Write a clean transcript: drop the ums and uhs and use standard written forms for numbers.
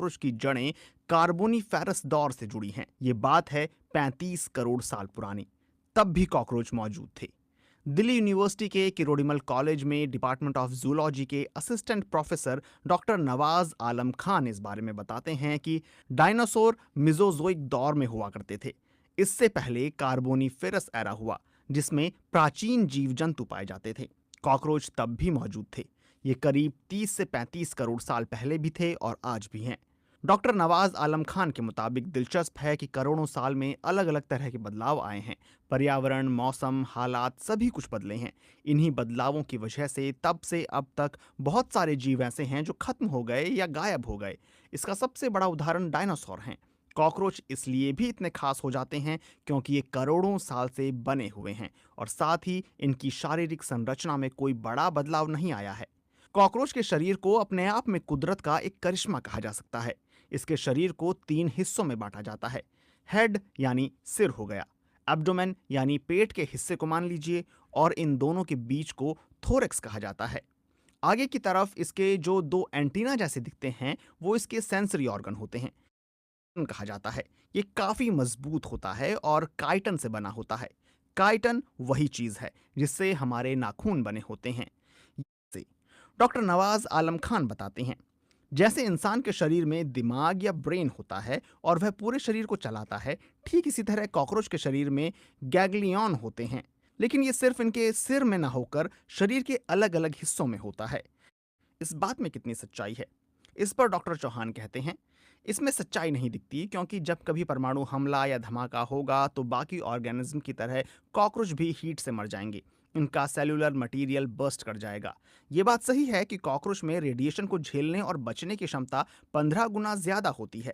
Cockroach की जड़ें Carboniferous दौर से जुड़ी हैं। ये बात है 35 करोड़ साल पुरानी। तब भी कॉकरोच मौजूद थे। दिल्ली यूनिवर्सिटी के किरोड़ीमल कॉलेज में डिपार्टमेंट ऑफ जूलॉजी के असिस्टेंट प्रोफेसर डॉक्टर नवाज आलम खान इस बारे में बताते हैं कि डायनासोर मिजोजोइक दौर में हुआ करते थे। इससे पहले कार्बोनिफेरस एरा हुआ, जिसमें प्राचीन जीव जंतु पाए जाते थे। कॉकरोच तब भी मौजूद थे। ये करीब 30 से 35 करोड़ साल पहले भी थे और आज भी हैं। डॉक्टर नवाज आलम खान के मुताबिक दिलचस्प है कि करोड़ों साल में अलग अलग तरह के बदलाव आए हैं। पर्यावरण, मौसम, हालात सभी कुछ बदले हैं। इन्हीं बदलावों की वजह से तब से अब तक बहुत सारे जीव ऐसे हैं जो खत्म हो गए या गायब हो गए। इसका सबसे बड़ा उदाहरण डायनासोर हैं। कॉकरोच इसलिए भी इतने खास हो जाते हैं क्योंकि ये करोड़ों साल से बने हुए हैं और साथ ही इनकी शारीरिक संरचना में कोई बड़ा बदलाव नहीं आया है। कॉकरोच के शरीर को अपने आप में कुदरत का एक करिश्मा कहा जा सकता है। इसके शरीर को 3 हिस्सों में बांटा जाता है। हेड यानी सिर हो गया, एब्डोमेन यानी पेट के हिस्से को मान लीजिए, और इन दोनों के बीच को थोरेक्स कहा जाता है। आगे की तरफ इसके जो 2 एंटीना जैसे दिखते हैं, वो इसके सेंसरी ऑर्गन होते हैं, कहा जाता है। ये काफी मजबूत होता है और काइटन से बना होता है। काइटन वही चीज है जिससे हमारे नाखून बने होते हैं। से डॉक्टर नवाज आलम खान बताते हैं, जैसे इंसान के शरीर में दिमाग या ब्रेन होता है और वह पूरे शरीर को चलाता है, ठीक इसी तरह कॉकरोच के शरीर में गैग्लियन होते हैं। लेकिन ये सिर्फ इनके सिर में ना होकर शरीर के अलग अलग हिस्सों में होता है। इस बात में कितनी सच्चाई है, इस पर डॉक्टर चौहान कहते हैं, इसमें सच्चाई नहीं दिखती क्योंकि जब कभी परमाणु हमला या धमाका होगा तो बाकी ऑर्गेनिज्म की तरह कॉकरोच भी हीट से मर जाएंगे। इनका सेल्यूलर मटेरियल बर्स्ट कर जाएगा। ये बात सही है कि कॉकरोच में रेडिएशन को झेलने और बचने की क्षमता 15 गुना ज्यादा होती है।